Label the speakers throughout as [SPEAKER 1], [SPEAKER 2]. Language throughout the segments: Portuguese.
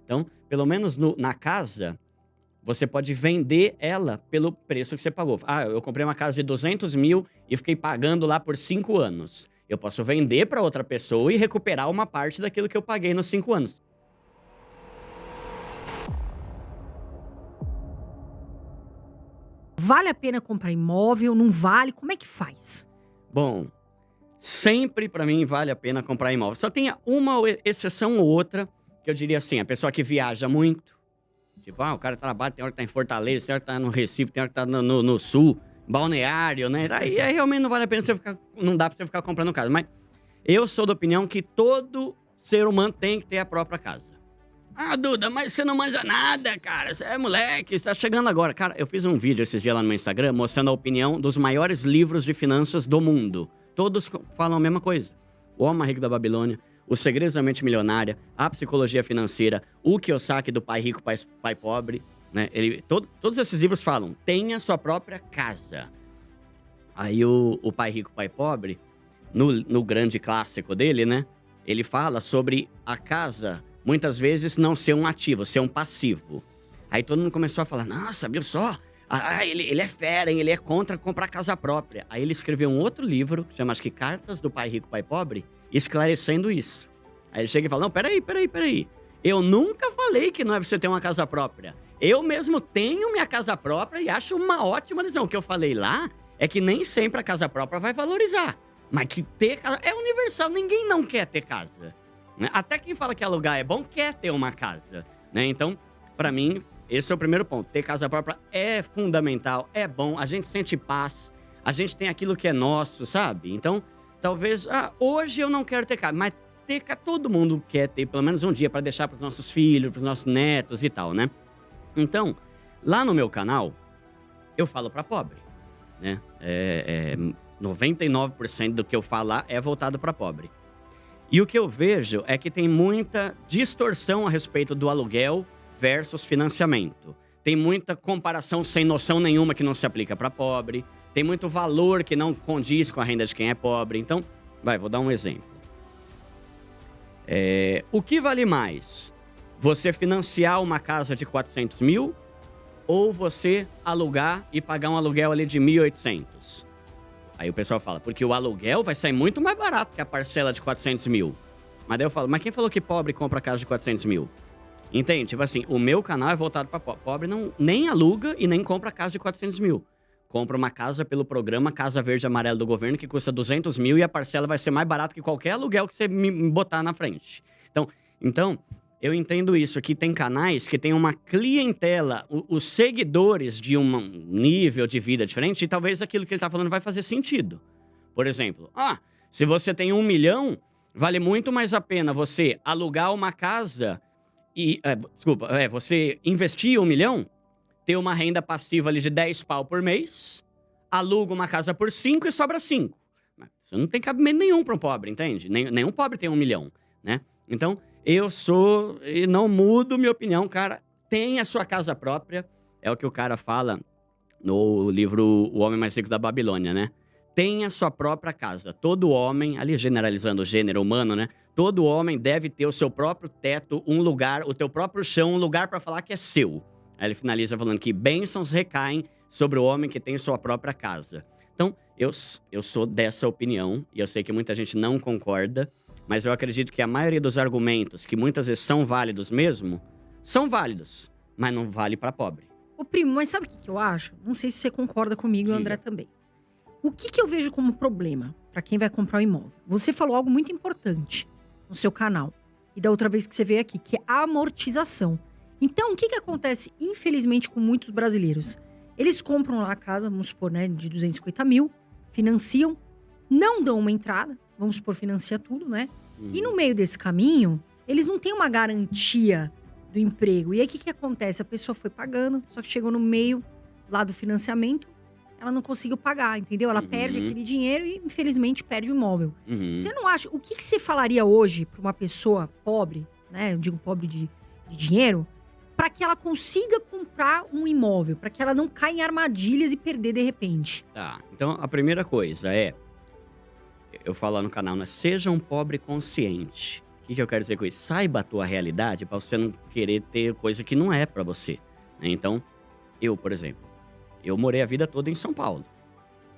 [SPEAKER 1] Então, pelo menos na casa, você pode vender ela pelo preço que você pagou. Ah, eu comprei uma casa de 200 mil e fiquei pagando lá por 5 anos. Eu posso vender para outra pessoa e recuperar uma parte daquilo que eu paguei nos 5 anos.
[SPEAKER 2] Vale a pena comprar imóvel? Não vale? Como é que faz?
[SPEAKER 1] Bom, sempre para mim vale a pena comprar imóvel. Só tem uma exceção ou outra, que eu diria assim, a pessoa que viaja muito. Tipo, o cara trabalha, tem hora que tá em Fortaleza, tem hora que tá no Recife, tem hora que tá no Sul, Balneário, né? Aí realmente não vale a pena você ficar, não dá pra você ficar comprando casa. Mas eu sou da opinião que todo ser humano tem que ter a própria casa. Ah, Duda, mas você não manja nada, cara. Você é moleque, você tá chegando agora. Cara, eu fiz um vídeo esses dias lá no meu Instagram mostrando a opinião dos maiores livros de finanças do mundo. Todos falam a mesma coisa. O Homem Mais Rico da Babilônia, Os Segredos da Mente Milionária, A Psicologia Financeira, O Kiyosaki do Pai Rico, Pai Pobre, né? Todos esses livros falam, tenha sua própria casa. Aí o Pai Rico, Pai Pobre, no grande clássico dele, né? Ele fala sobre a casa, muitas vezes, não ser um ativo, ser um passivo. Aí todo mundo começou a falar, nossa, viu só? Ele é fera, hein? Ele é contra comprar casa própria. Aí ele escreveu um outro livro, que chama, acho que Cartas do Pai Rico, Pai Pobre, esclarecendo isso. Aí ele chega e fala, não, peraí. Eu nunca falei que não é pra você ter uma casa própria. Eu mesmo tenho minha casa própria e acho uma ótima decisão. O que eu falei lá é que nem sempre a casa própria vai valorizar. Mas que ter casa é universal, ninguém não quer ter casa. Né? Até quem fala que alugar é bom quer ter uma casa. Né? Então, pra mim, esse é o primeiro ponto. Ter casa própria é fundamental, é bom, a gente sente paz, a gente tem aquilo que é nosso, sabe? Então, talvez, hoje eu não quero ter casa, mas ter casa, todo mundo quer ter pelo menos um dia para deixar para os nossos filhos, para os nossos netos e tal, né? Então, lá no meu canal, eu falo para pobre, né? 99% do que eu falo lá é voltado para pobre. E o que eu vejo é que tem muita distorção a respeito do aluguel versus financiamento. Tem muita comparação sem noção nenhuma que não se aplica para pobre. Tem muito valor que não condiz com a renda de quem é pobre. Então, vou dar um exemplo. O que vale mais? Você financiar uma casa de 400 mil ou você alugar e pagar um aluguel ali de 1.800? Aí o pessoal fala, porque o aluguel vai sair muito mais barato que a parcela de 400 mil. Mas daí eu falo, mas quem falou que pobre compra casa de 400 mil? Entende? Tipo assim, o meu canal é voltado para pobre. Pobre não, nem aluga e nem compra casa de 400 mil. Compra uma casa pelo programa Casa Verde Amarelo do governo, que custa 200 mil e a parcela vai ser mais barata que qualquer aluguel que você me botar na frente. Então, eu entendo isso. Aqui tem canais que tem uma clientela, os seguidores de um nível de vida diferente, e talvez aquilo que ele está falando vai fazer sentido. Por exemplo, se você tem 1 milhão, vale muito mais a pena você alugar uma casa e... você investir 1 milhão, ter uma renda passiva ali de 10 pau por mês, aluga uma casa por 5 e sobra 5. Isso não tem cabimento nenhum para um pobre, entende? Nenhum pobre tem 1 milhão, né? Então, eu sou... e não mudo minha opinião, cara. Tenha a sua casa própria. É o que o cara fala no livro O Homem Mais Rico da Babilônia, né? Tenha a sua própria casa. Todo homem, ali generalizando o gênero humano, né? Todo homem deve ter o seu próprio teto, um lugar, o teu próprio chão, um lugar para falar que é seu. Aí ele finaliza falando que bênçãos recaem sobre o homem que tem sua própria casa. Então, eu sou dessa opinião, e eu sei que muita gente não concorda, mas eu acredito que a maioria dos argumentos, que muitas vezes são válidos mesmo, são válidos, mas não vale para pobre.
[SPEAKER 2] Ô, primo, mas sabe o que eu acho? Não sei se você concorda comigo e o
[SPEAKER 1] Diga.
[SPEAKER 2] André também. O que eu vejo como problema para quem vai comprar um imóvel? Você falou algo muito importante no seu canal e da outra vez que você veio aqui, que é a amortização. Então, o que acontece, infelizmente, com muitos brasileiros? Eles compram lá a casa, vamos supor, né, de 250 mil, financiam, não dão uma entrada, vamos supor, financia tudo, né? E no meio desse caminho, eles não têm uma garantia do emprego. E aí, o que acontece? A pessoa foi pagando, só que chegou no meio lá do financiamento, ela não conseguiu pagar, entendeu? Ela perde aquele dinheiro e, infelizmente, perde o imóvel. Você não acha... O que você falaria hoje para uma pessoa pobre, né? Eu digo pobre de dinheiro, para que ela consiga comprar um imóvel, para que ela não caia em armadilhas e perder de repente?
[SPEAKER 1] Tá, então a primeira coisa é... Eu falo lá no canal, né? Seja um pobre consciente. O que eu quero dizer com isso? Saiba a tua realidade para você não querer ter coisa que não é para você, né? Então, eu, por exemplo, eu morei a vida toda em São Paulo.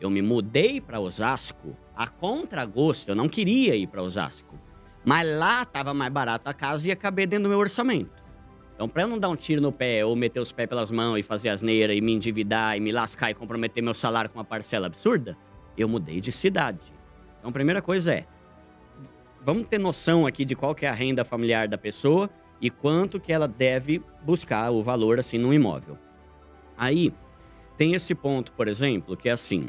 [SPEAKER 1] Eu me mudei para Osasco a contragosto, eu não queria ir para Osasco. Mas lá estava mais barato a casa e ia caber dentro do meu orçamento. Então, para eu não dar um tiro no pé ou meter os pés pelas mãos e fazer asneira e me endividar e me lascar e comprometer meu salário com uma parcela absurda, eu mudei de cidade. Então, a primeira coisa é, vamos ter noção aqui de qual que é a renda familiar da pessoa e quanto que ela deve buscar o valor, assim, no imóvel. Aí, tem esse ponto, por exemplo, que é assim,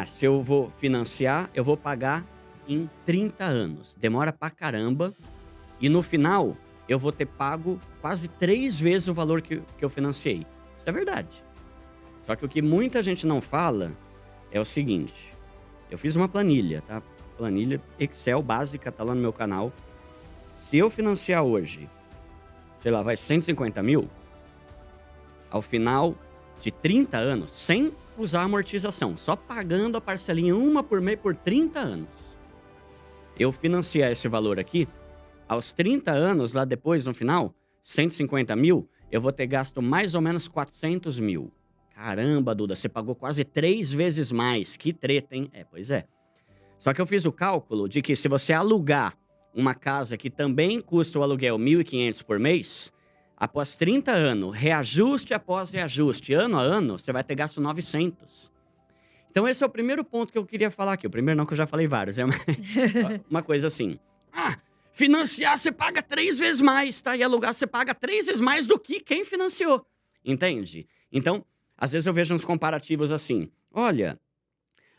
[SPEAKER 1] se eu vou financiar, eu vou pagar em 30 anos. Demora pra caramba e no final, eu vou ter pago quase 3 vezes o valor que eu financiei. Isso é verdade. Só que o que muita gente não fala é o seguinte, eu fiz uma planilha, tá? Planilha Excel básica, tá lá no meu canal. Se eu financiar hoje, sei lá, vai 150 mil, ao final de 30 anos, sem usar amortização, só pagando a parcelinha uma por mês por 30 anos. Eu financiar esse valor aqui, aos 30 anos, lá depois, no final, 150 mil, eu vou ter gasto mais ou menos 400 mil. Caramba, Duda, você pagou quase 3 vezes mais. Que treta, hein? Pois é. Só que eu fiz o cálculo de que se você alugar uma casa que também custa o aluguel 1.500 por mês, após 30 anos, reajuste após reajuste, ano a ano, você vai ter gasto 900. Então esse é o primeiro ponto que eu queria falar aqui. O primeiro não, que eu já falei vários. É uma coisa assim. Financiar você paga 3 vezes mais, tá? E alugar você paga 3 vezes mais do que quem financiou. Entende? Então, às vezes eu vejo uns comparativos assim. Olha,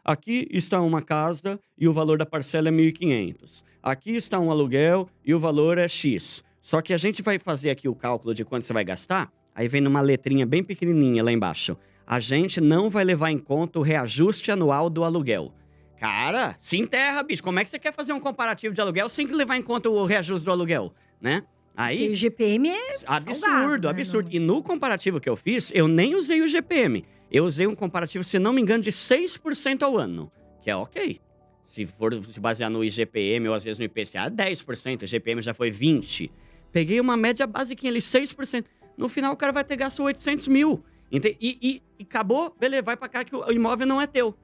[SPEAKER 1] aqui está uma casa e o valor da parcela é 1.500. Aqui está um aluguel e o valor é X. Só que a gente vai fazer aqui o cálculo de quanto você vai gastar, aí vem numa letrinha bem pequenininha lá embaixo. A gente não vai levar em conta o reajuste anual do aluguel. Cara, se enterra, bicho. Como é que você quer fazer um comparativo de aluguel sem levar em conta o reajuste do aluguel, né? Aí,
[SPEAKER 2] porque o GPM é
[SPEAKER 1] absurdo,
[SPEAKER 2] salgado,
[SPEAKER 1] absurdo.
[SPEAKER 2] Né?
[SPEAKER 1] E no comparativo que eu fiz, eu nem usei o GPM. Eu usei um comparativo, se não me engano, de 6% ao ano, que é ok. Se for se basear no IGPM ou às vezes no IPCA, 10%. O IGPM já foi 20%. Peguei uma média basiquinha ali, 6%. No final, o cara vai ter gasto 800 mil. E acabou, beleza, vai pra cá que o imóvel não é teu.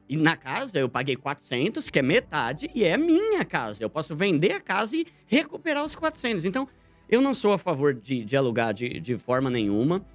[SPEAKER 1] E na casa, eu paguei 400, que é metade, e é minha casa. Eu posso vender a casa e recuperar os 400. Então, eu não sou a favor de alugar de forma nenhuma.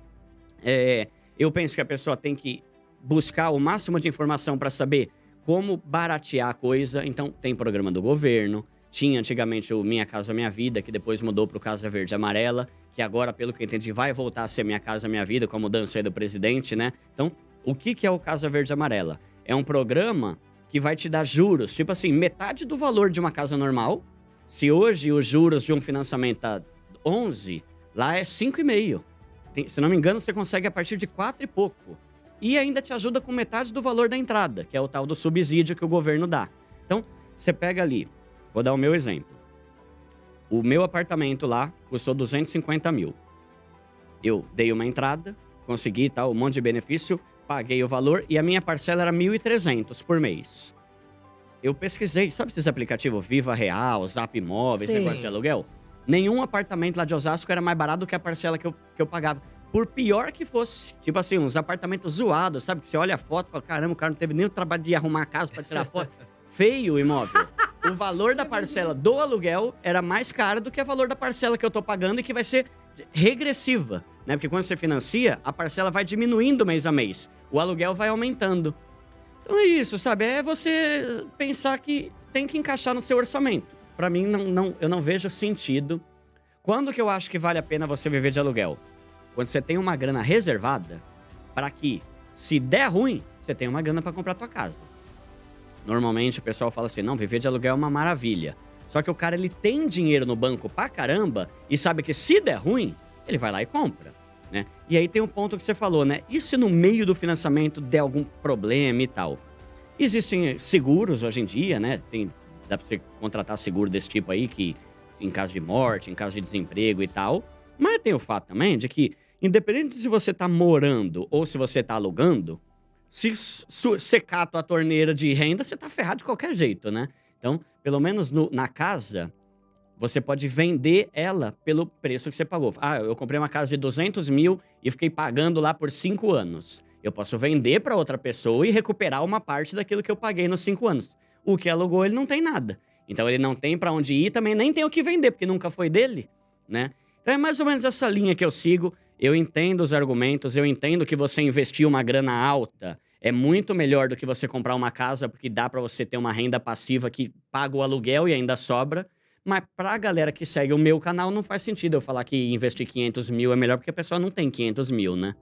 [SPEAKER 1] Eu penso que a pessoa tem que buscar o máximo de informação para saber como baratear a coisa. Então, tem programa do governo. Tinha antigamente o Minha Casa Minha Vida, que depois mudou para o Casa Verde e Amarela, que agora, pelo que eu entendi, vai voltar a ser Minha Casa Minha Vida, com a mudança aí do presidente, né? Então, o que é o Casa Verde e Amarela? É um programa que vai te dar juros, tipo assim, metade do valor de uma casa normal. Se hoje os juros de um financiamento tá 11, lá é 5,5. Se não me engano, você consegue a partir de 4 e pouco. E ainda te ajuda com metade do valor da entrada, que é o tal do subsídio que o governo dá. Então, você pega ali, vou dar o meu exemplo. O meu apartamento lá custou 250 mil. Eu dei uma entrada, consegui tal, um monte de benefício, paguei o valor e a minha parcela era 1.300 por mês. Eu pesquisei, sabe esses aplicativos Viva Real, Zap Imóvel, esse negócio de aluguel? Nenhum apartamento lá de Osasco era mais barato do que a parcela que eu pagava. Por pior que fosse. Tipo assim, uns apartamentos zoados, sabe? Que você olha a foto e fala, caramba, o cara não teve nem o trabalho de arrumar a casa pra tirar foto. Feio o imóvel. O valor da parcela do aluguel era mais caro do que o valor da parcela que eu tô pagando e que vai ser regressiva, né? Porque quando você financia, a parcela vai diminuindo mês a mês. O aluguel vai aumentando. Então é isso, sabe? É você pensar que tem que encaixar no seu orçamento. Pra mim, eu não vejo sentido. Quando que eu acho que vale a pena você viver de aluguel? Quando você tem uma grana reservada para que, se der ruim, você tenha uma grana para comprar a tua casa. Normalmente o pessoal fala assim, não, viver de aluguel é uma maravilha. Só que o cara, ele tem dinheiro no banco pra caramba e sabe que se der ruim, ele vai lá e compra, né? E aí tem um ponto que você falou, né? E se no meio do financiamento der algum problema e tal? Existem seguros hoje em dia, né? Dá pra você contratar seguro desse tipo aí, que em caso de morte, em caso de desemprego e tal. Mas tem o fato também de que, independente se você tá morando ou se você tá alugando, se secar a tua torneira de renda, você tá ferrado de qualquer jeito, né? Então, pelo menos na casa, você pode vender ela pelo preço que você pagou. Ah, eu comprei uma casa de 200 mil e fiquei pagando lá por 5 anos. Eu posso vender para outra pessoa e recuperar uma parte daquilo que eu paguei nos 5 anos. O que alugou, ele não tem nada. Então, ele não tem para onde ir, também nem tem o que vender, porque nunca foi dele, né? Então, é mais ou menos essa linha que eu sigo. Eu entendo os argumentos, eu entendo que você investir uma grana alta é muito melhor do que você comprar uma casa, porque dá para você ter uma renda passiva que paga o aluguel e ainda sobra. Mas pra galera que segue o meu canal, não faz sentido eu falar que investir 500 mil é melhor, porque a pessoa não tem 500 mil, né?